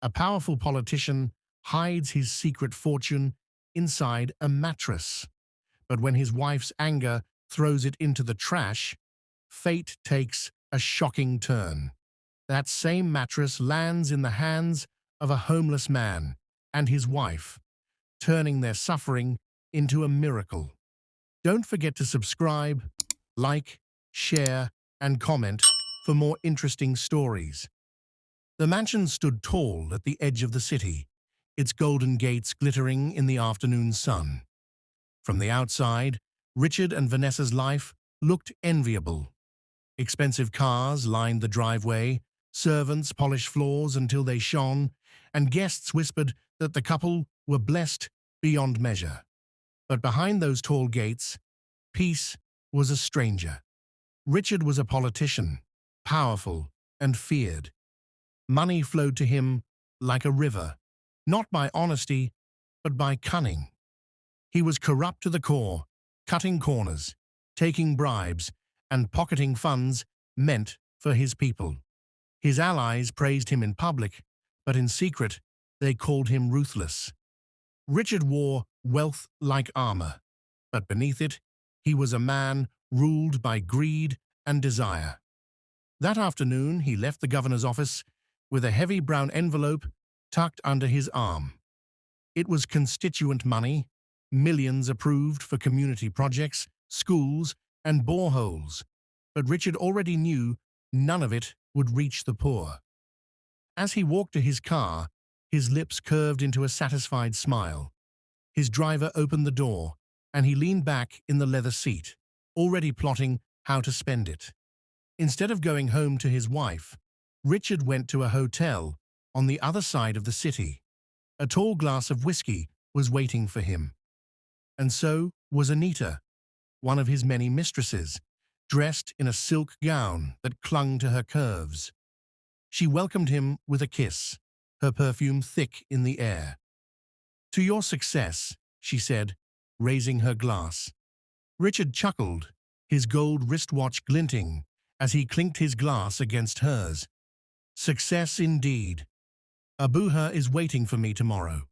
A powerful politician hides his secret fortune inside a mattress. But when his wife's anger throws it into the trash, fate takes a shocking turn. That same mattress lands in the hands of a homeless man and his wife, turning their suffering into a miracle. Don't forget to subscribe, like, share, and comment for more interesting stories. The mansion stood tall at the edge of the city, its golden gates glittering in the afternoon sun. From the outside, Richard and Vanessa's life looked enviable. Expensive cars lined the driveway, servants polished floors until they shone, and guests whispered that the couple were blessed beyond measure. But behind those tall gates, peace was a stranger. Richard was a politician, powerful and feared. Money flowed to him like a river, not by honesty, but by cunning. He was corrupt to the core, cutting corners, taking bribes, and pocketing funds meant for his people. His allies praised him in public, but in secret they called him ruthless. Richard wore wealth like armor, but beneath it, he was a man ruled by greed and desire. That afternoon, he left the governor's office with a heavy brown envelope tucked under his arm. It was constituent money, millions approved for community projects, schools, and boreholes, but Richard already knew none of it would reach the poor. As he walked to his car, his lips curved into a satisfied smile. His driver opened the door, and he leaned back in the leather seat, already plotting how to spend it. Instead of going home to his wife, Richard went to a hotel on the other side of the city. A tall glass of whiskey was waiting for him. And so was Anita, one of his many mistresses, dressed in a silk gown that clung to her curves. She welcomed him with a kiss, her perfume thick in the air. "To your success," she said, raising her glass. Richard chuckled, his gold wristwatch glinting as he clinked his glass against hers. "Success indeed. Abuha is waiting for me tomorrow.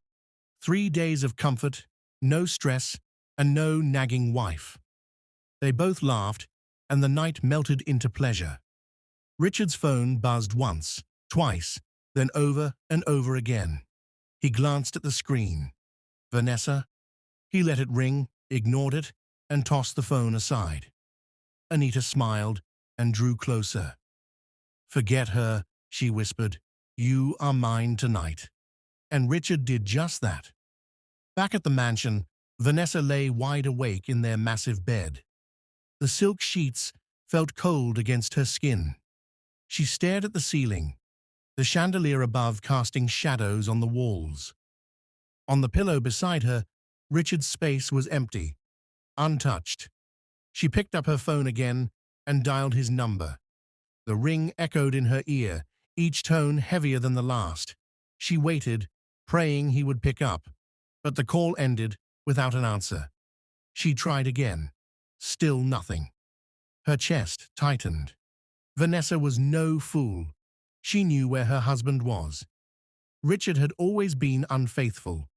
3 days of comfort, no stress, and no nagging wife." They both laughed, and the night melted into pleasure. Richard's phone buzzed once, twice, then over and over again. He glanced at the screen. Vanessa? He let it ring, ignored it, and tossed the phone aside. Anita smiled and drew closer. "Forget her," she whispered. "You are mine tonight." And Richard did just that. Back at the mansion, Vanessa lay wide awake in their massive bed. The silk sheets felt cold against her skin. She stared at the ceiling, the chandelier above casting shadows on the walls. On the pillow beside her, Richard's space was empty, untouched. She picked up her phone again and dialed his number. The ring echoed in her ear, each tone heavier than the last. She waited, praying he would pick up, but the call ended without an answer. She tried again. Still nothing. Her chest tightened. Vanessa was no fool. She knew where her husband was. Richard had always been unfaithful.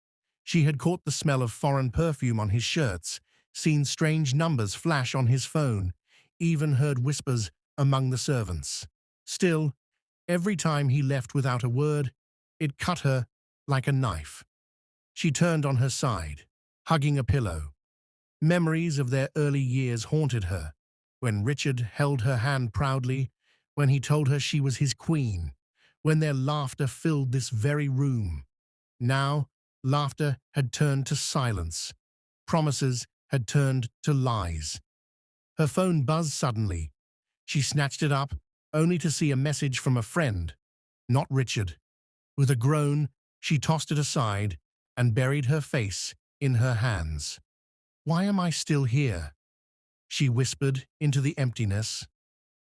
She had caught the smell of foreign perfume on his shirts, seen strange numbers flash on his phone, even heard whispers among the servants. Still, every time he left without a word, it cut her like a knife. She turned on her side, hugging a pillow. Memories of their early years haunted her, when Richard held her hand proudly, when he told her she was his queen, when their laughter filled this very room. Now, laughter had turned to silence. Promises had turned to lies. Her phone buzzed suddenly. She snatched it up, only to see a message from a friend, not Richard. With a groan, she tossed it aside and buried her face in her hands. "Why am I still here?" she whispered into the emptiness.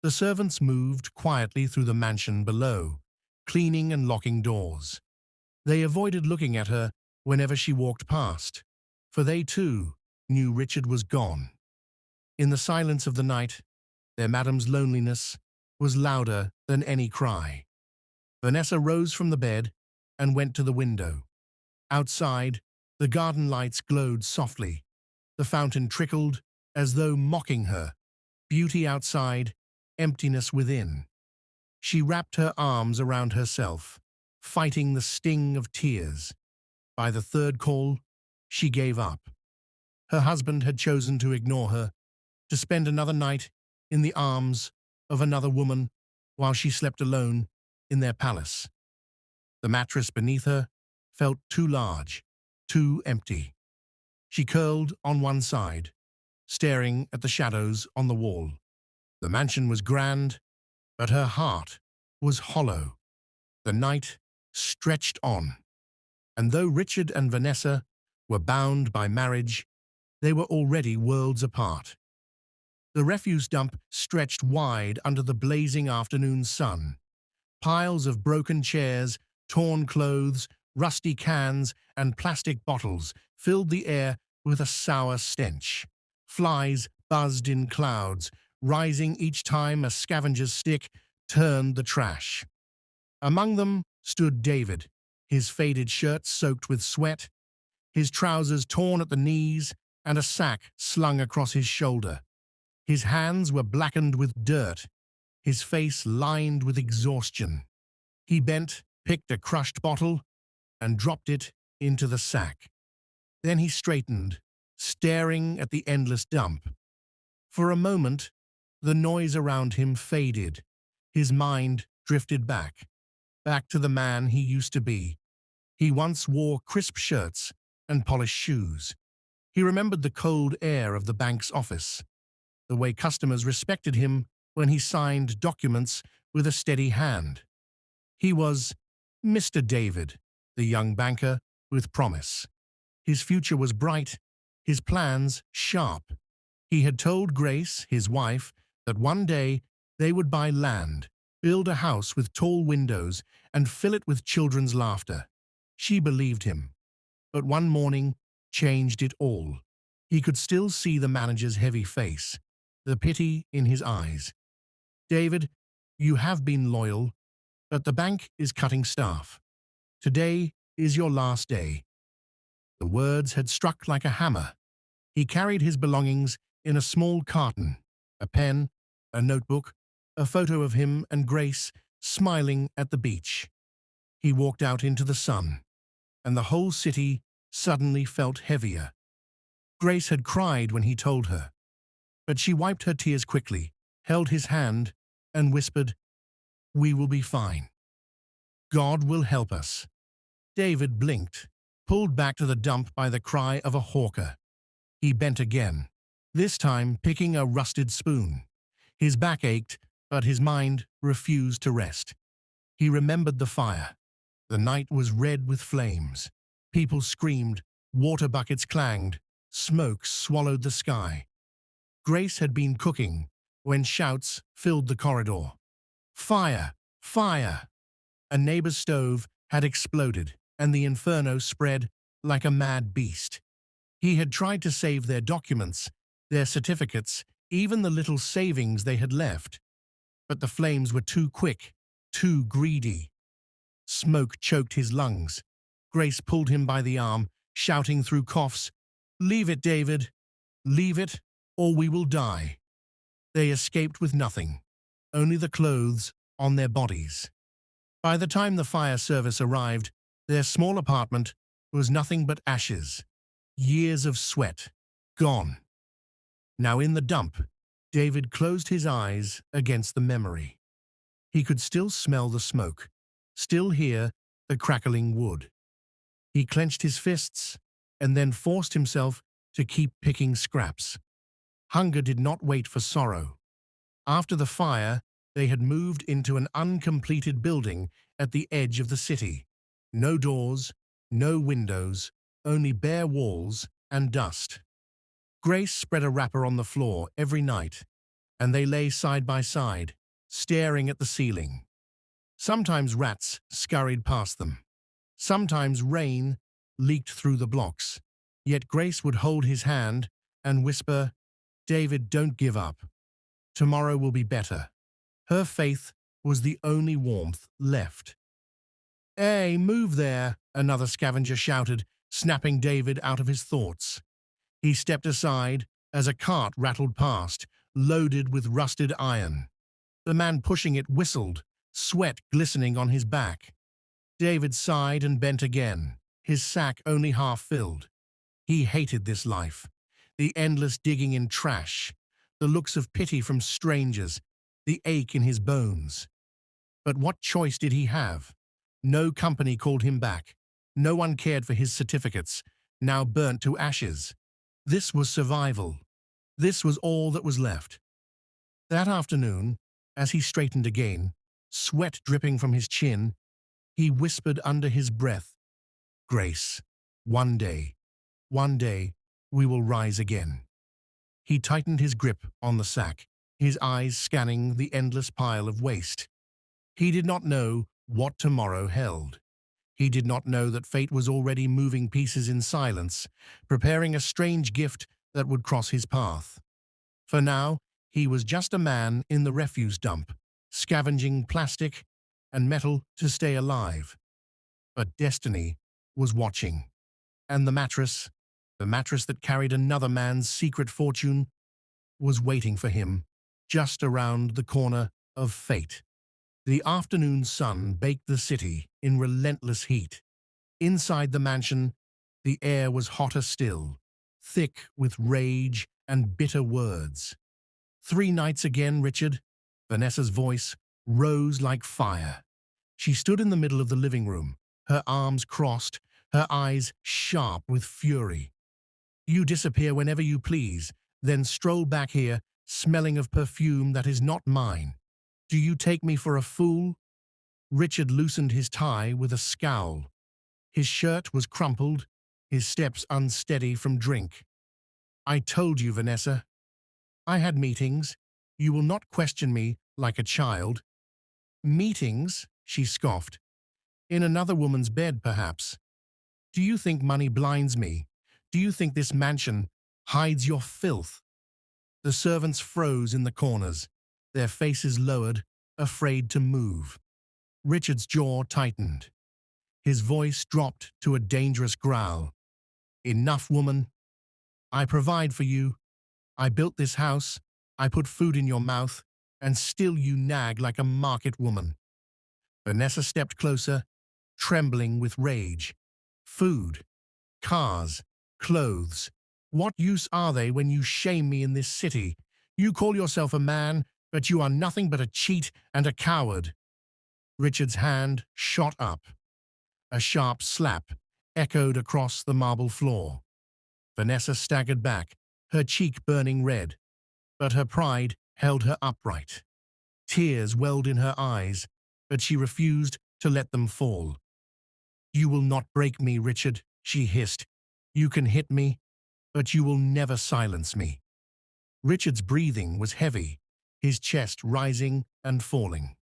The servants moved quietly through the mansion below, cleaning and locking doors. They avoided looking at her whenever she walked past, for they too knew Richard was gone. In the silence of the night, their madam's loneliness was louder than any cry. Vanessa rose from the bed and went to the window. Outside, the garden lights glowed softly. The fountain trickled, as though mocking her. Beauty outside, emptiness within. She wrapped her arms around herself, fighting the sting of tears. By the third call, she gave up. Her husband had chosen to ignore her, to spend another night in the arms of another woman while she slept alone in their palace. The mattress beneath her felt too large, too empty. She curled on one side, staring at the shadows on the wall. The mansion was grand, but her heart was hollow. The night stretched on, and though Richard and Vanessa were bound by marriage, they were already worlds apart. The refuse dump stretched wide under the blazing afternoon sun. Piles of broken chairs, torn clothes, rusty cans, and plastic bottles filled the air with a sour stench. Flies buzzed in clouds, rising each time a scavenger's stick turned the trash. Among them stood David, his faded shirt soaked with sweat, his trousers torn at the knees, and a sack slung across his shoulder. His hands were blackened with dirt, his face lined with exhaustion. He bent, picked a crushed bottle, and dropped it into the sack. Then he straightened, staring at the endless dump. For a moment, the noise around him faded. His mind drifted back to the man he used to be. He once wore crisp shirts and polished shoes. He remembered the cold air of the bank's office, the way customers respected him when he signed documents with a steady hand. He was Mr. David, the young banker with promise. His future was bright, his plans sharp. He had told Grace, his wife, that one day they would buy land, build a house with tall windows, and fill it with children's laughter. She believed him. But one morning changed it all. He could still see the manager's heavy face, the pity in his eyes. "David, you have been loyal, but the bank is cutting staff. Today is your last day." The words had struck like a hammer. He carried his belongings in a small carton, a pen, a notebook, a photo of him and Grace smiling at the beach. He walked out into the sun, and the whole city suddenly felt heavier. Grace had cried when he told her, but she wiped her tears quickly, held his hand, and whispered, "We will be fine. God will help us." David blinked, pulled back to the dump by the cry of a hawker. He bent again, this time picking a rusted spoon. His back ached, but his mind refused to rest. He remembered the fire. The night was red with flames. People screamed, water buckets clanged, smoke swallowed the sky. Grace had been cooking when shouts filled the corridor. "Fire! Fire!" A neighbor's stove had exploded, and the inferno spread like a mad beast. He had tried to save their documents, their certificates, even the little savings they had left. But the flames were too quick, too greedy. Smoke choked his lungs. Grace pulled him by the arm, shouting through coughs, "Leave it, David. Leave it, or we will die." They escaped with nothing, only the clothes on their bodies. By the time the fire service arrived, their small apartment was nothing but ashes. Years of sweat, gone. Now in the dump, David closed his eyes against the memory. He could still smell the smoke, still hear the crackling wood. He clenched his fists and then forced himself to keep picking scraps. Hunger did not wait for sorrow. After the fire, they had moved into an uncompleted building at the edge of the city. No doors, no windows, only bare walls and dust. Grace spread a wrapper on the floor every night, and they lay side by side, staring at the ceiling. Sometimes rats scurried past them. Sometimes rain leaked through the blocks. Yet Grace would hold his hand and whisper, "David, don't give up. Tomorrow will be better." Her faith was the only warmth left. "Hey, move there," another scavenger shouted, snapping David out of his thoughts. He stepped aside as a cart rattled past, loaded with rusted iron. The man pushing it whistled, sweat glistening on his back. David sighed and bent again, his sack only half filled. He hated this life. The endless digging in trash, the looks of pity from strangers, the ache in his bones. But what choice did he have? No company called him back. No one cared for his certificates, now burnt to ashes. This was survival. This was all that was left. That afternoon, as he straightened again, sweat dripping from his chin, he whispered under his breath, "Grace, one day, we will rise again." He tightened his grip on the sack, his eyes scanning the endless pile of waste. He did not know what tomorrow held. He did not know that fate was already moving pieces in silence, preparing a strange gift that would cross his path. For now, he was just a man in the refuse dump, scavenging plastic and metal to stay alive. But destiny was watching, and the mattress that carried another man's secret fortune, was waiting for him just around the corner of fate. The afternoon sun baked the city in relentless heat. Inside the mansion, the air was hotter still, thick with rage and bitter words. "3 nights again, Richard?" Vanessa's voice rose like fire. She stood in the middle of the living room, her arms crossed, her eyes sharp with fury. "You disappear whenever you please, then stroll back here, smelling of perfume that is not mine. Do you take me for a fool?" Richard loosened his tie with a scowl. His shirt was crumpled, his steps unsteady from drink. "I told you, Vanessa. I had meetings. You will not question me like a child." "Meetings?" she scoffed. "In another woman's bed, perhaps. Do you think money blinds me? Do you think this mansion hides your filth?" The servants froze in the corners, their faces lowered, afraid to move. Richard's jaw tightened. His voice dropped to a dangerous growl. "Enough, woman. I provide for you. I built this house. I put food in your mouth, and still you nag like a market woman." Vanessa stepped closer, trembling with rage. "Food, cars, clothes. What use are they when you shame me in this city? You call yourself a man, but you are nothing but a cheat and a coward." Richard's hand shot up. A sharp slap echoed across the marble floor. Vanessa staggered back, her cheek burning red, but her pride held her upright. Tears welled in her eyes, but she refused to let them fall. "You will not break me, Richard," she hissed. "You can hit me, but you will never silence me." Richard's breathing was heavy, his chest rising and falling.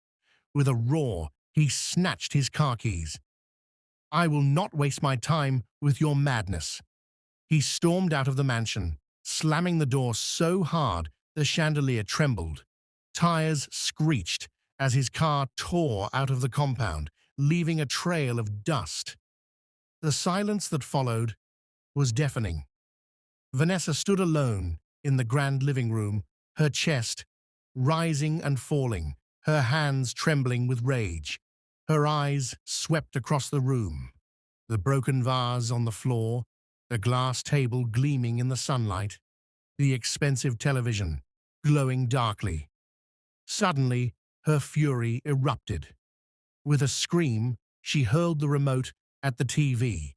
With a roar, he snatched his car keys. "I will not waste my time with your madness." He stormed out of the mansion, slamming the door so hard the chandelier trembled. Tires screeched as his car tore out of the compound, leaving a trail of dust. The silence that followed was deafening. Vanessa stood alone in the grand living room, her chest rising and falling, her hands trembling with rage. Her eyes swept across the room, the broken vase on the floor, the glass table gleaming in the sunlight, the expensive television glowing darkly. Suddenly, her fury erupted. With a scream, she hurled the remote at the TV.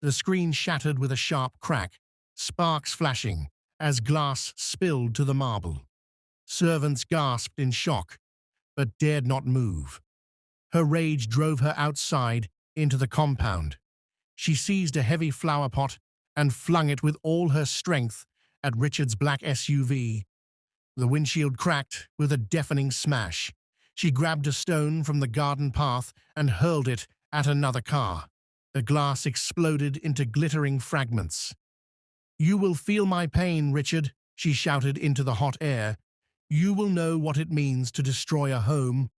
The screen shattered with a sharp crack, sparks flashing as glass spilled to the marble. Servants gasped in shock, but dared not move. Her rage drove her outside into the compound. She seized a heavy flower pot and flung it with all her strength at Richard's black SUV. The windshield cracked with a deafening smash. She grabbed a stone from the garden path and hurled it at another car. The glass exploded into glittering fragments. "You will feel my pain, Richard," she shouted into the hot air. "You will know what it means to destroy a home."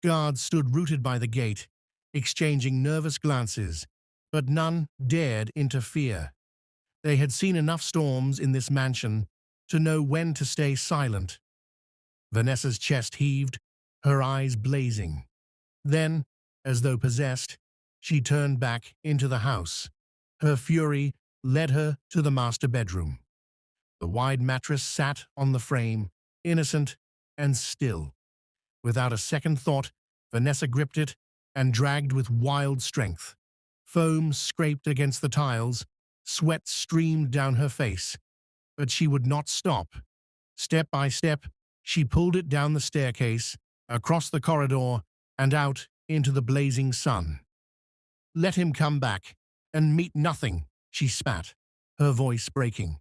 Guards stood rooted by the gate, exchanging nervous glances, but none dared interfere. They had seen enough storms in this mansion to know when to stay silent. Vanessa's chest heaved, her eyes blazing. Then, as though possessed, she turned back into the house. Her fury led her to the master bedroom. The wide mattress sat on the frame, innocent and still. Without a second thought, Vanessa gripped it and dragged with wild strength. Foam scraped against the tiles, sweat streamed down her face, but she would not stop. Step by step, she pulled it down the staircase, across the corridor, and out into the blazing sun. "Let him come back and meet nothing," she spat, her voice breaking.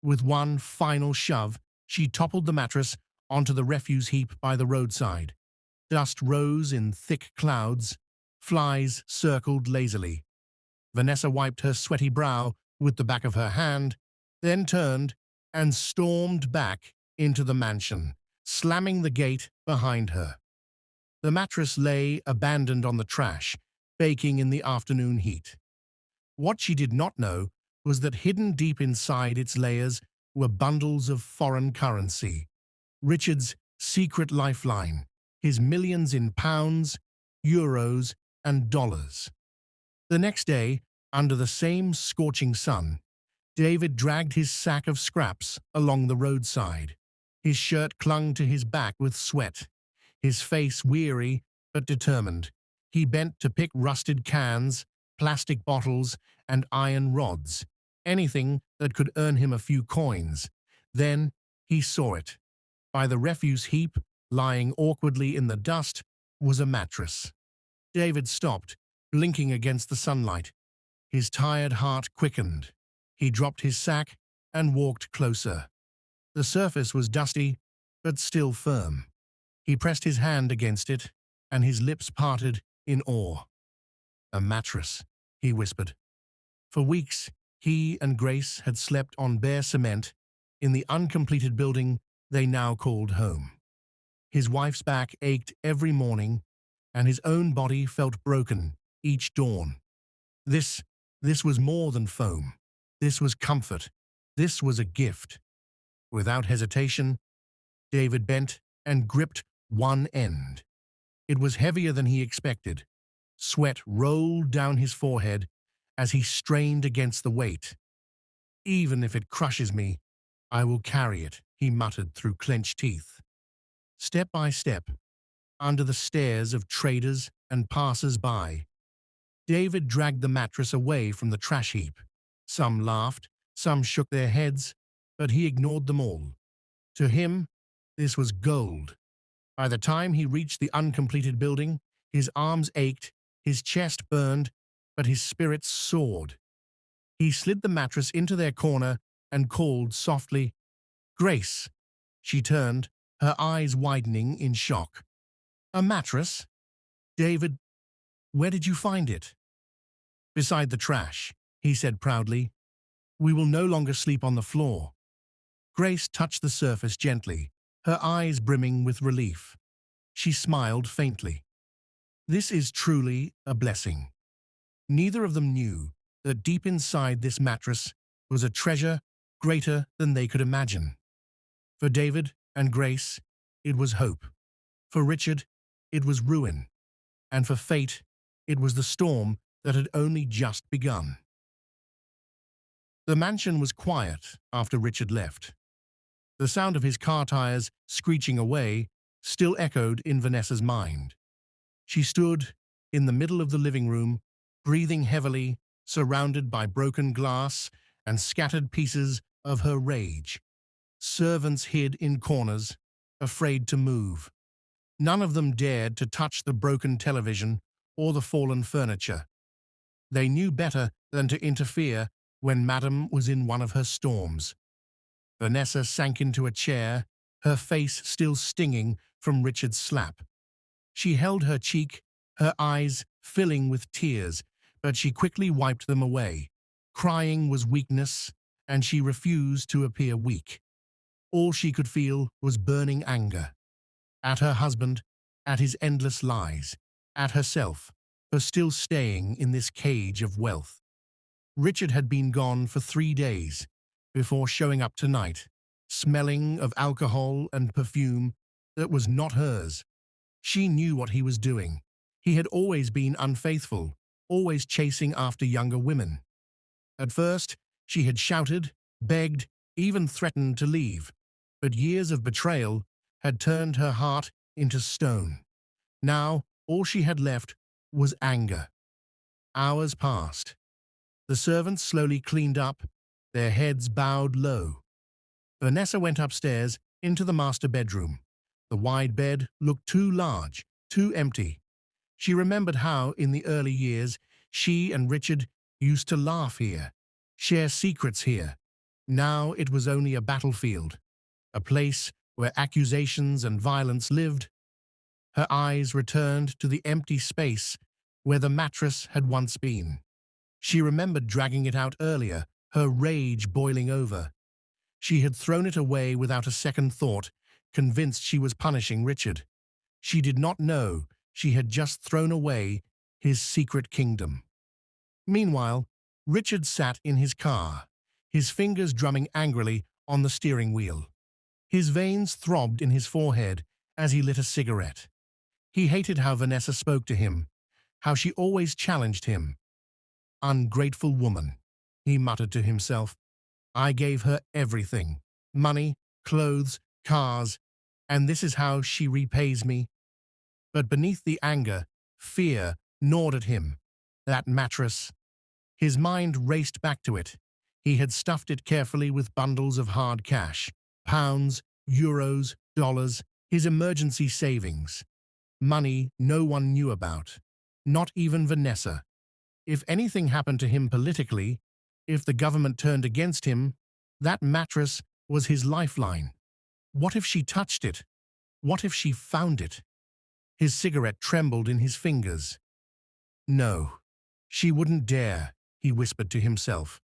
With one final shove, she toppled the mattress onto the refuse heap by the roadside. Dust rose in thick clouds. Flies circled lazily. Vanessa wiped her sweaty brow with the back of her hand, then turned and stormed back into the mansion, slamming the gate behind her. The mattress lay abandoned on the trash, baking in the afternoon heat. What she did not know was that hidden deep inside its layers were bundles of foreign currency. Richard's secret lifeline, his millions in pounds, euros, and dollars. The next day, under the same scorching sun, David dragged his sack of scraps along the roadside. His shirt clung to his back with sweat. His face weary but determined. He bent to pick rusted cans, plastic bottles, and iron rods, anything that could earn him a few coins. Then he saw it. By the refuse heap, lying awkwardly in the dust, was a mattress. David stopped, blinking against the sunlight. His tired heart quickened. He dropped his sack and walked closer. The surface was dusty, but still firm. He pressed his hand against it, and his lips parted in awe. "A mattress," he whispered. For weeks, he and Grace had slept on bare cement in the uncompleted building they now called home. His wife's back ached every morning, and his own body felt broken each dawn. This was more than foam. This was comfort. This was a gift. Without hesitation, David bent and gripped one end. It was heavier than he expected. Sweat rolled down his forehead as he strained against the weight. "Even if it crushes me, I will carry it," he muttered through clenched teeth. Step by step, under the stares of traders and passers-by, David dragged the mattress away from the trash heap. Some laughed, some shook their heads, but he ignored them all. To him, this was gold. By the time he reached the uncompleted building, his arms ached, his chest burned, but his spirits soared. He slid the mattress into their corner and called softly, "Grace." She turned, her eyes widening in shock. "A mattress? David, where did you find it?" "Beside the trash," he said proudly. "We will no longer sleep on the floor." Grace touched the surface gently, her eyes brimming with relief. She smiled faintly. This is truly a blessing. Neither of them knew that deep inside this mattress was a treasure greater than they could imagine. For David and Grace, it was hope. For Richard, it was ruin. And for fate, it was the storm that had only just begun. The mansion was quiet after Richard left. The sound of his car tires screeching away still echoed in Vanessa's mind. She stood in the middle of the living room, breathing heavily, surrounded by broken glass and scattered pieces of her rage. Servants hid in corners, afraid to move. None of them dared to touch the broken television or the fallen furniture. They knew better than to interfere when Madame was in one of her storms. Vanessa sank into a chair, her face still stinging from Richard's slap. She held her cheek, her eyes filling with tears, but she quickly wiped them away. Crying was weakness, and she refused to appear weak. All she could feel was burning anger. At her husband, at his endless lies, at herself. for still staying in this cage of wealth. Richard had been gone for 3 days before showing up tonight, smelling of alcohol and perfume that was not hers. She knew what he was doing. He had always been unfaithful, always chasing after younger women. At first, she had shouted, begged, even threatened to leave, but years of betrayal had turned her heart into stone. Now, all she had left was anger. Hours passed. The servants slowly cleaned up, their heads bowed low. Vanessa went upstairs into the master bedroom. The wide bed looked too large, too empty. She remembered how, in the early years, she and Richard used to laugh here, share secrets here. Now it was only a battlefield, a place where accusations and violence lived. Her eyes returned to the empty space where the mattress had once been. She remembered dragging it out earlier, her rage boiling over. She had thrown it away without a second thought, convinced she was punishing Richard. She did not know she had just thrown away his secret kingdom. Meanwhile, Richard sat in his car, his fingers drumming angrily on the steering wheel. His veins throbbed in his forehead as he lit a cigarette. He hated how Vanessa spoke to him, how she always challenged him. "Ungrateful woman," he muttered to himself. "I gave her everything, money, clothes, cars, and this is how she repays me." But beneath the anger, fear gnawed at him. That mattress. His mind raced back to it. He had stuffed it carefully with bundles of hard cash, pounds, euros, dollars, his emergency savings. Money no one knew about, not even Vanessa. If anything happened to him politically, if the government turned against him, that mattress was his lifeline. What if she touched it? What if she found it? His cigarette trembled in his fingers. No, she wouldn't dare, he whispered to himself.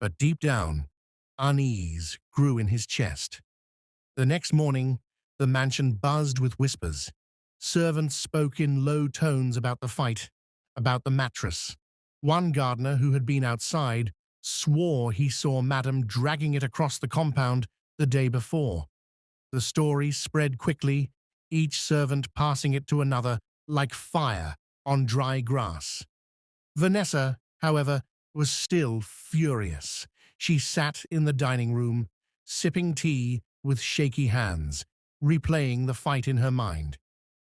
But deep down, unease grew in his chest. The next morning, the mansion buzzed with whispers. Servants spoke in low tones about the fight, about the mattress. One gardener who had been outside swore he saw Madame dragging it across the compound the day before. The story spread quickly, each servant passing it to another like fire on dry grass. Vanessa, however, was still furious. She sat in the dining room, sipping tea with shaky hands, replaying the fight in her mind.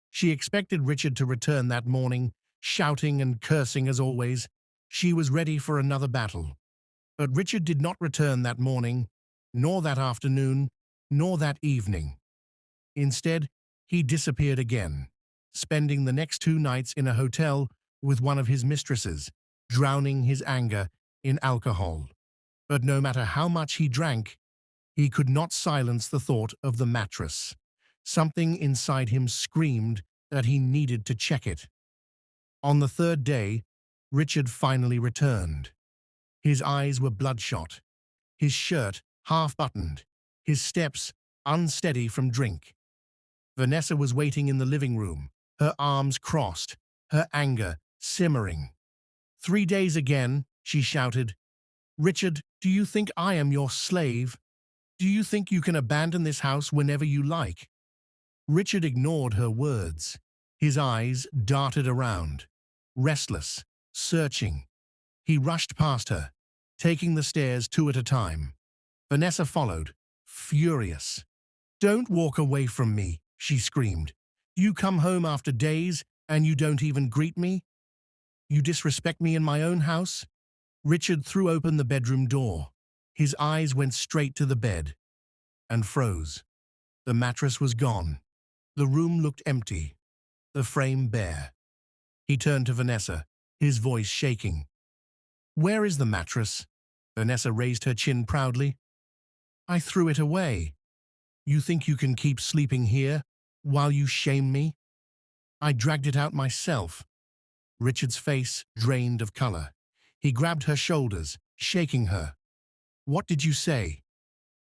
She expected Richard to return that morning, shouting and cursing as always. She was ready for another battle. But Richard did not return that morning, nor that afternoon, nor that evening. Instead, he disappeared again, spending the next 2 nights in a hotel with one of his mistresses, drowning his anger in alcohol. But no matter how much he drank, he could not silence the thought of the mattress. Something inside him screamed that he needed to check it. On the 3rd day, Richard finally returned. His eyes were bloodshot, his shirt half-buttoned, his steps unsteady from drink. Vanessa was waiting in the living room, her arms crossed, her anger simmering. 3 days again, she shouted. "Richard, do you think I am your slave? Do you think you can abandon this house whenever you like?" Richard ignored her words. His eyes darted around, restless, searching. He rushed past her, taking the stairs 2 at a time. Vanessa followed, furious. "Don't walk away from me," she screamed. "You come home after days and you don't even greet me? You disrespect me in my own house?" Richard threw open the bedroom door. His eyes went straight to the bed and froze. The mattress was gone. The room looked empty, the frame bare. He turned to Vanessa, his voice shaking. "Where is the mattress?" Vanessa raised her chin proudly. "I threw it away. You think you can keep sleeping here while you shame me?" "I dragged it out myself." Richard's face drained of color. He grabbed her shoulders, shaking her. "What did you say?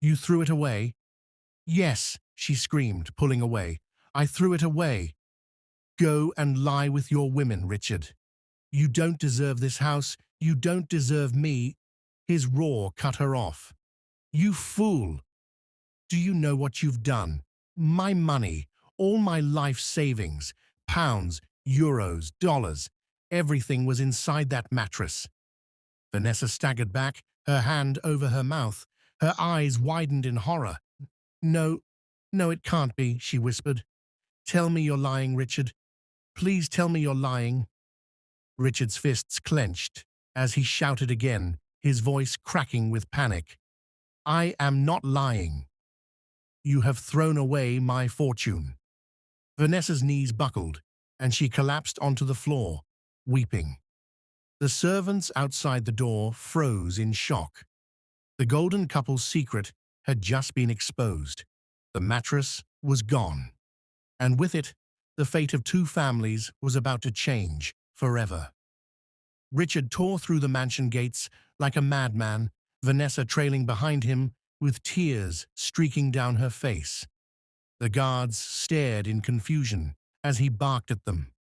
You threw it away?" "Yes," she screamed, pulling away. "I threw it away. Go and lie with your women, Richard." You don't deserve this house. You don't deserve me. His roar cut her off. You fool! Do you know what you've done? My money, all my life savings, pounds, euros, dollars, everything was inside that mattress. Vanessa staggered back, her hand over her mouth. Her eyes widened in horror. No, no, it can't be, she whispered. Tell me you're lying, Richard. Please tell me you're lying. Richard's fists clenched as he shouted again, his voice cracking with panic. I am not lying. You have thrown away my fortune. Vanessa's knees buckled, and she collapsed onto the floor, weeping. The servants outside the door froze in shock. The golden couple's secret had just been exposed. The mattress was gone, and with it, the fate of two families was about to change forever. Richard tore through the mansion gates like a madman, Vanessa trailing behind him with tears streaking down her face. The guards stared in confusion as he barked at them.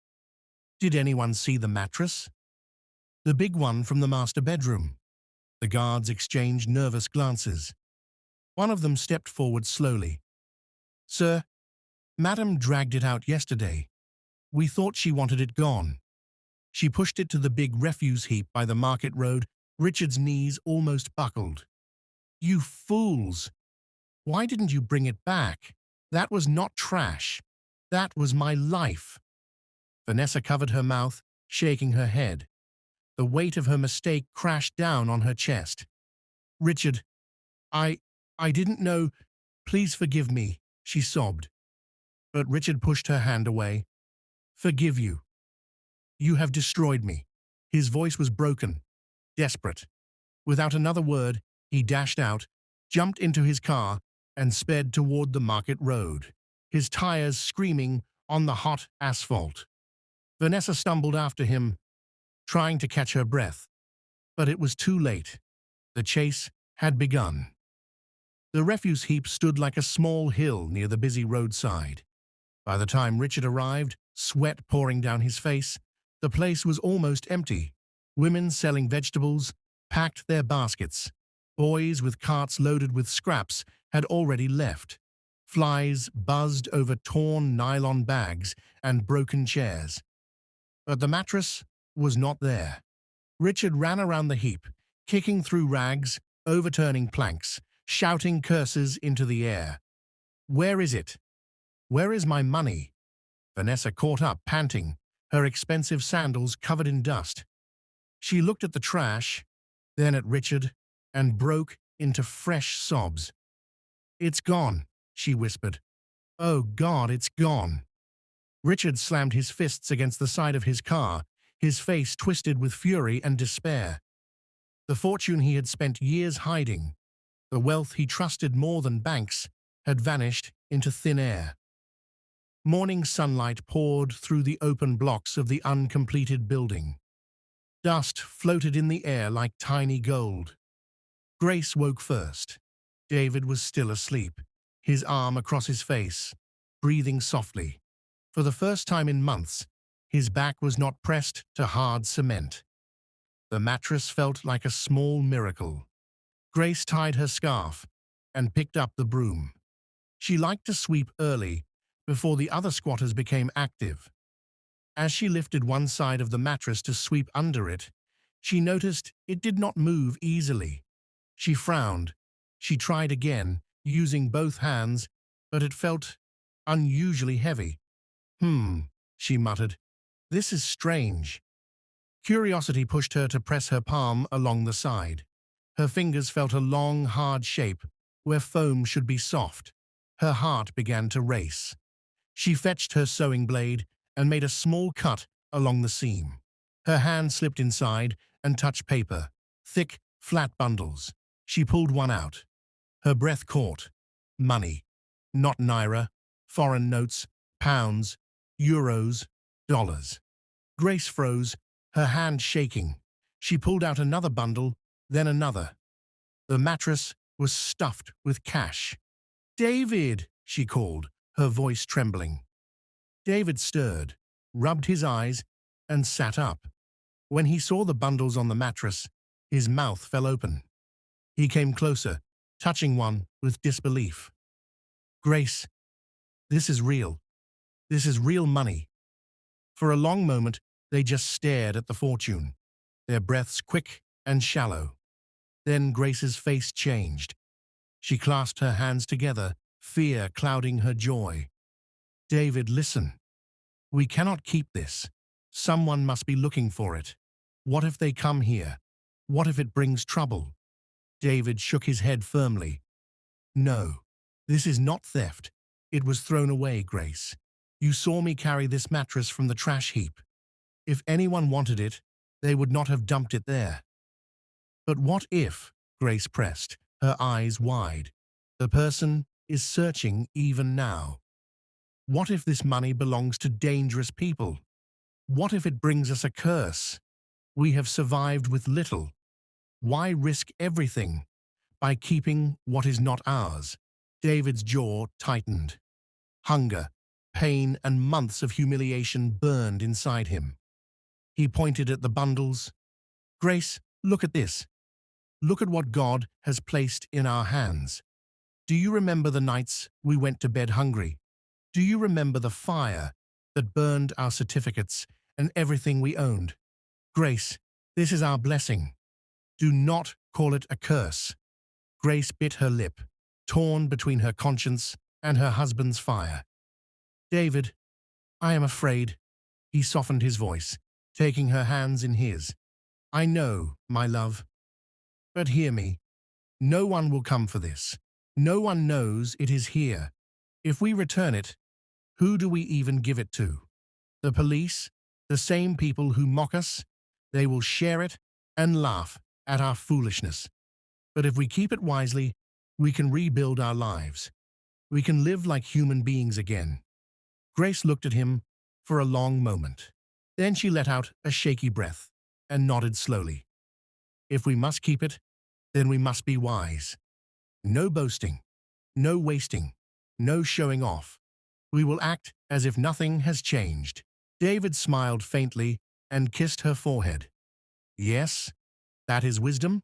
Did anyone see the mattress? The big one from the master bedroom. The guards exchanged nervous glances. One of them stepped forward slowly. Sir, Madam dragged it out yesterday. We thought she wanted it gone. She pushed it to the big refuse heap by the market road. Richard's knees almost buckled. You fools! Why didn't you bring it back? That was not trash. That was my life. Vanessa covered her mouth, shaking her head. The weight of her mistake crashed down on her chest. Richard, I didn't know. Please forgive me, she sobbed. But Richard pushed her hand away. Forgive you. You have destroyed me. His voice was broken, desperate. Without another word, he dashed out, jumped into his car, and sped toward the market road, his tires screaming on the hot asphalt. Vanessa stumbled after him, trying to catch her breath. But it was too late. The chase had begun. The refuse heap stood like a small hill near the busy roadside. By the time Richard arrived, sweat pouring down his face, the place was almost empty. Women selling vegetables packed their baskets. Boys with carts loaded with scraps had already left. Flies buzzed over torn nylon bags and broken chairs. But the mattress was not there. Richard ran around the heap, kicking through rags, overturning planks, shouting curses into the air. Where is it? Where is my money? Vanessa caught up, panting, her expensive sandals covered in dust. She looked at the trash, then at Richard, and broke into fresh sobs. It's gone, she whispered. Oh God, it's gone. Richard slammed his fists against the side of his car, his face twisted with fury and despair. The fortune he had spent years hiding, the wealth he trusted more than banks, had vanished into thin air. Morning sunlight poured through the open blocks of the uncompleted building. Dust floated in the air like tiny gold. Grace woke first. David was still asleep, his arm across his face, breathing softly. For the first time in months, his back was not pressed to hard cement. The mattress felt like a small miracle. Grace tied her scarf and picked up the broom. She liked to sweep early, before the other squatters became active. As she lifted one side of the mattress to sweep under it, she noticed it did not move easily. She frowned. She tried again, using both hands, but it felt unusually heavy. She muttered. This is strange. Curiosity pushed her to press her palm along the side. Her fingers felt a long, hard shape where foam should be soft. Her heart began to race. She fetched her sewing blade and made a small cut along the seam. Her hand slipped inside and touched paper, thick, flat bundles. She pulled one out. Her breath caught. Money. Not naira, foreign notes, pounds, euros, dollars. Grace froze, her hand shaking. She pulled out another bundle, then another. The mattress was stuffed with cash. David, she called, her voice trembling. David stirred, rubbed his eyes, and sat up. When he saw the bundles on the mattress, his mouth fell open. He came closer, touching one with disbelief. "Grace, this is real. This is real money." For a long moment, they just stared at the fortune, their breaths quick and shallow. Then Grace's face changed. She clasped her hands together, fear clouding her joy. "David, listen. We cannot keep this. Someone must be looking for it. What if they come here? What if it brings trouble?" David shook his head firmly. "No, this is not theft. It was thrown away, Grace. You saw me carry this mattress from the trash heap. If anyone wanted it, they would not have dumped it there." "But what if," Grace pressed, her eyes wide, "the person is searching even now? What if this money belongs to dangerous people? What if it brings us a curse? We have survived with little. Why risk everything by keeping what is not ours?" David's jaw tightened. Hunger, pain, and months of humiliation burned inside him. He pointed at the bundles. "Grace, look at this. Look at what God has placed in our hands. Do you remember the nights we went to bed hungry? Do you remember the fire that burned our certificates and everything we owned? Grace, this is our blessing. Do not call it a curse." Grace bit her lip, torn between her conscience and her husband's fire. "David, I am afraid." He softened his voice, taking her hands in his. "I know, my love. But hear me. No one will come for this. No one knows it is here. If we return it, who do we even give it to? The police? The same people who mock us? They will share it and laugh at our foolishness. But if we keep it wisely, we can rebuild our lives. We can live like human beings again." Grace looked at him for a long moment. Then she let out a shaky breath and nodded slowly. "If we must keep it, then we must be wise. No boasting, no wasting, no showing off. We will act as if nothing has changed." David smiled faintly and kissed her forehead. "Yes, that is wisdom."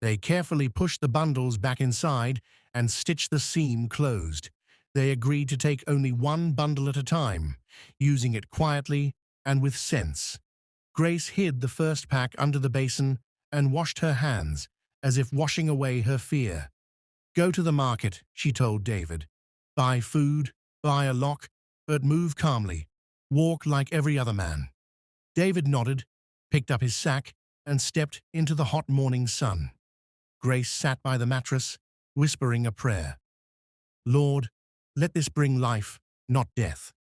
They carefully pushed the bundles back inside and stitched the seam closed. They agreed to take only one bundle at a time, using it quietly and with sense. Grace hid the first pack under the basin and washed her hands, as if washing away her fear. "Go to the market," she told David. "Buy food, buy a lock, but move calmly. Walk like every other man." David nodded, picked up his sack, and stepped into the hot morning sun. Grace sat by the mattress, whispering a prayer. "Lord, let this bring life, not death.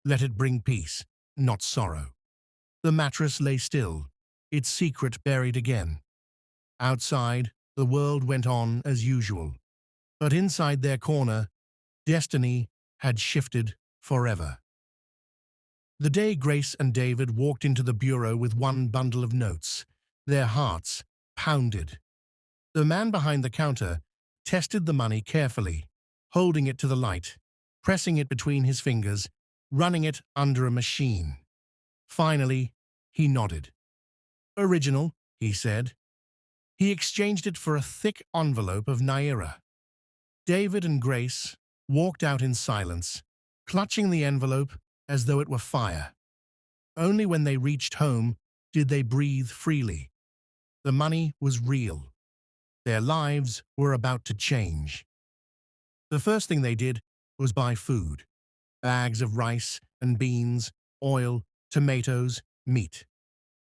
Let it bring peace, not sorrow." The mattress lay still, its secret buried again. Outside, the world went on as usual. But inside their corner, destiny had shifted forever. The day Grace and David walked into the bureau with one bundle of notes, their hearts pounded. The man behind the counter tested the money carefully, holding it to the light, pressing it between his fingers, running it under a machine. Finally, he nodded. "Original," he said. He exchanged it for a thick envelope of naira. David and Grace walked out in silence, clutching the envelope as though it were fire. Only when they reached home did they breathe freely. The money was real. Their lives were about to change. The first thing they did was buy food. Bags of rice and beans, oil, tomatoes, meat.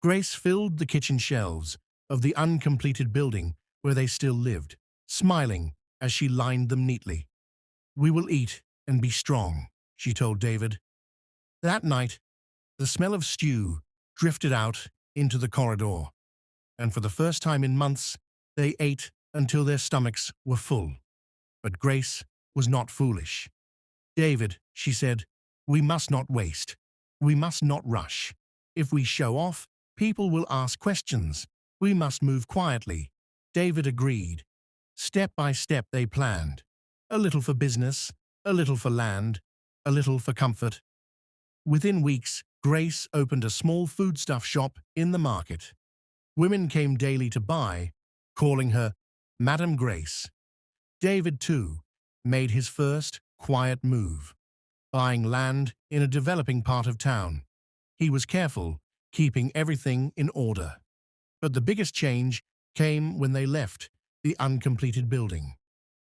Grace filled the kitchen shelves of the uncompleted building where they still lived, smiling as she lined them neatly. "We will eat and be strong," she told David. That night, the smell of stew drifted out into the corridor, and for the first time in months, they ate until their stomachs were full. But Grace was not foolish. "David," she said, "we must not waste. We must not rush. If we show off, people will ask questions. We must move quietly." David agreed. Step by step they planned. A little for business, a little for land, a little for comfort. Within weeks, Grace opened a small foodstuff shop in the market. Women came daily to buy, calling her Madam Grace. David, too, made his first quiet move, buying land in a developing part of town. He was careful, keeping everything in order. But the biggest change came when they left the uncompleted building.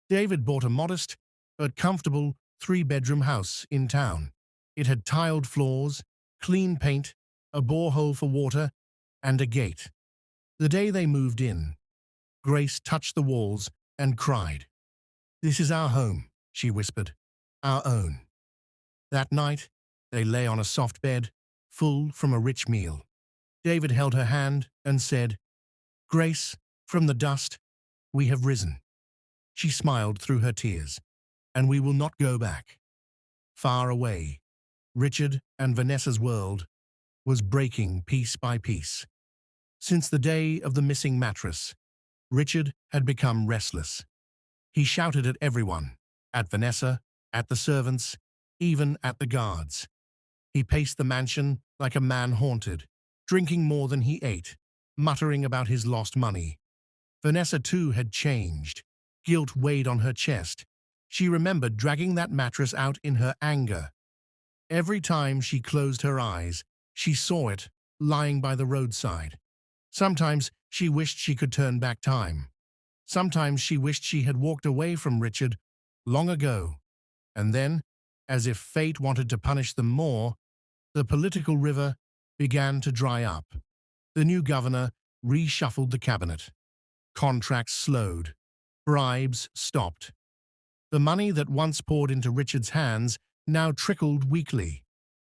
David bought a modest but comfortable three-bedroom house in town. It had tiled floors, clean paint, a borehole for water, and a gate. The day they moved in, Grace touched the walls and cried. "This is our home," she whispered. "Our own." That night, they lay on a soft bed, full from a rich meal. David held her hand and said, "Grace, from the dust, we have risen." She smiled through her tears. "And we will not go back." Far away, Richard and Vanessa's world was breaking piece by piece. Since the day of the missing mattress, Richard had become restless. He shouted at everyone, at Vanessa, at the servants, even at the guards. He paced the mansion like a man haunted, drinking more than he ate, muttering about his lost money. Vanessa, too, had changed. Guilt weighed on her chest. She remembered dragging that mattress out in her anger. Every time she closed her eyes, she saw it lying by the roadside. Sometimes she wished she could turn back time. Sometimes she wished she had walked away from Richard long ago. And then, as if fate wanted to punish them more, the political river began to dry up. The new governor reshuffled the cabinet. Contracts slowed. Bribes stopped. The money that once poured into Richard's hands now trickled weekly.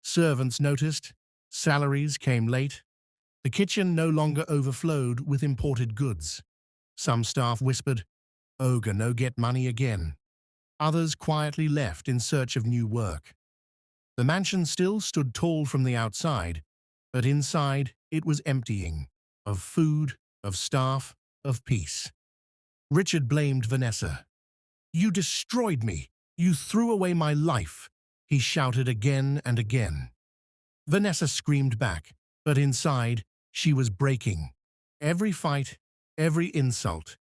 Servants noticed. Salaries came late. The kitchen no longer overflowed with imported goods. Some staff whispered, "Ogre no get money again." Others quietly left in search of new work. The mansion still stood tall from the outside, but inside it was emptying, of food, of staff, of peace. Richard blamed Vanessa. "You destroyed me. You threw away my life," he shouted again and again. Vanessa screamed back, but inside she was breaking. Every fight, every insult,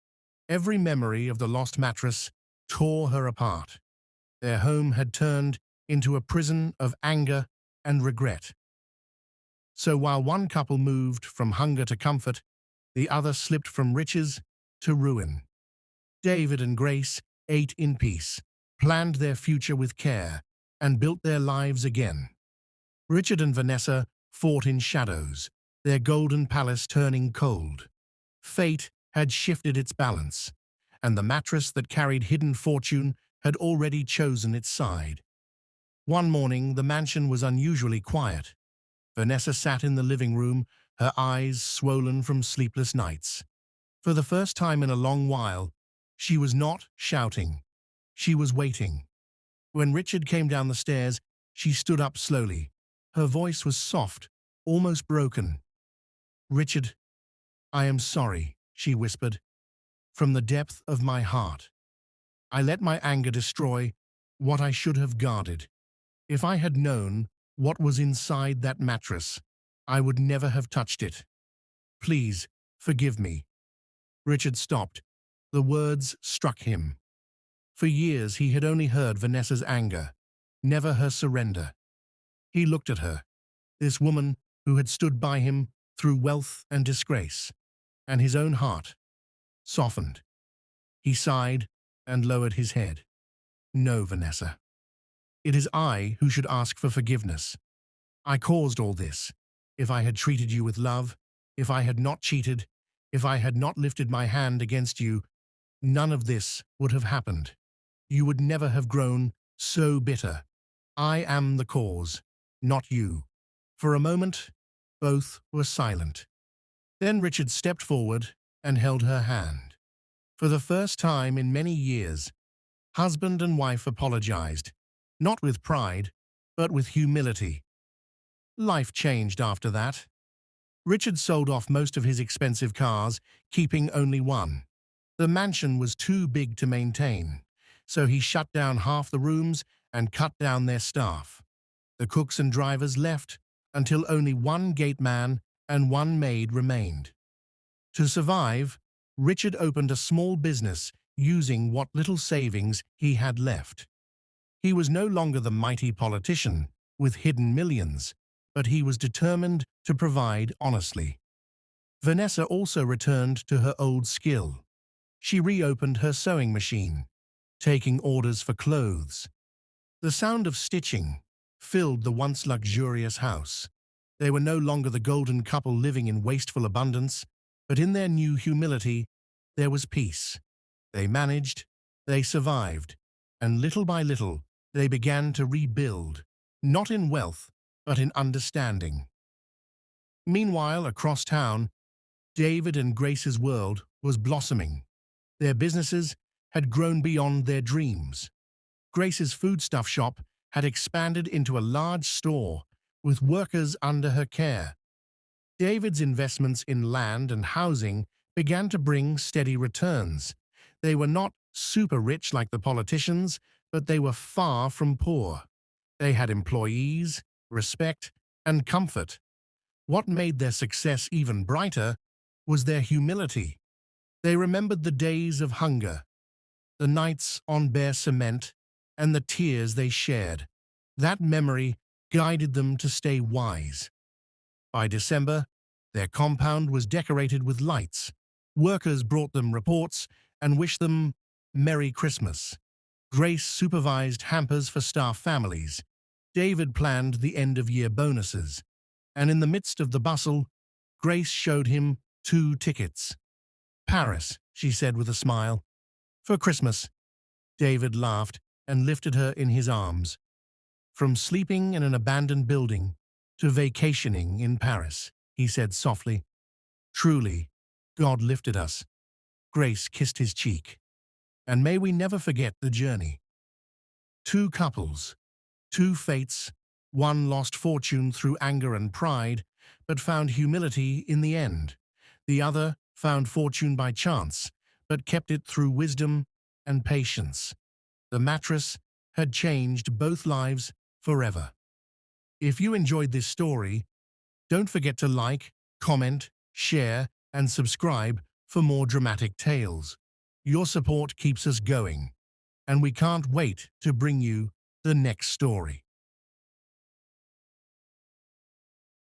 every memory of the lost mattress tore her apart. Their home had turned into a prison of anger and regret. So while one couple moved from hunger to comfort, the other slipped from riches to ruin. David and Grace ate in peace, planned their future with care, and built their lives again. Richard and Vanessa fought in shadows, their golden palace turning cold. Fate had shifted its balance, and the mattress that carried hidden fortune had already chosen its side. One morning, the mansion was unusually quiet. Vanessa sat in the living room, her eyes swollen from sleepless nights. For the first time in a long while, she was not shouting. She was waiting. When Richard came down the stairs, she stood up slowly. Her voice was soft, almost broken. "Richard, I am sorry," she whispered, "from the depth of my heart. I let my anger destroy what I should have guarded. If I had known what was inside that mattress, I would never have touched it. Please, forgive me." Richard stopped. The words struck him. For years he had only heard Vanessa's anger, never her surrender. He looked at her, this woman who had stood by him through wealth and disgrace, and his own heart softened. He sighed and lowered his head. "No, Vanessa. It is I who should ask for forgiveness. I caused all this. If I had treated you with love, if I had not cheated, if I had not lifted my hand against you, none of this would have happened. You would never have grown so bitter. I am the cause, not you." For a moment, both were silent. Then Richard stepped forward and held her hand. For the first time in many years, husband and wife apologized, not with pride, but with humility. Life changed after that. Richard sold off most of his expensive cars, keeping only one. The mansion was too big to maintain, so he shut down half the rooms and cut down their staff. The cooks and drivers left, until only one gateman and one maid remained. To survive, Richard opened a small business using what little savings he had left. He was no longer the mighty politician with hidden millions, but he was determined to provide honestly. Vanessa also returned to her old skill. She reopened her sewing machine, taking orders for clothes. The sound of stitching filled the once luxurious house. They were no longer the golden couple living in wasteful abundance, but in their new humility, there was peace. They managed, they survived, and little by little, they began to rebuild, not in wealth, but in understanding. Meanwhile, across town, David and Grace's world was blossoming. Their businesses had grown beyond their dreams. Grace's foodstuff shop had expanded into a large store with workers under her care. David's investments in land and housing began to bring steady returns. They were not super rich like the politicians, but they were far from poor. They had employees, respect, and comfort. What made their success even brighter was their humility. They remembered the days of hunger, the nights on bare cement, and the tears they shared. That memory guided them to stay wise. By December, their compound was decorated with lights. Workers brought them reports and wished them Merry Christmas. Grace supervised hampers for staff families. David planned the end-of-year bonuses. And in the midst of the bustle, Grace showed him 2 tickets. "Paris," she said with a smile. "For Christmas." David laughed and lifted her in his arms. "From sleeping in an abandoned building to vacationing in Paris," he said softly. "Truly, God lifted us." Grace kissed his cheek. "And may we never forget the journey." 2 couples, 2 fates, one lost fortune through anger and pride, but found humility in the end. The other found fortune by chance, but kept it through wisdom and patience. The mattress had changed both lives forever. If you enjoyed this story, don't forget to like, comment, share, and subscribe for more dramatic tales. Your support keeps us going, and we can't wait to bring you the next story.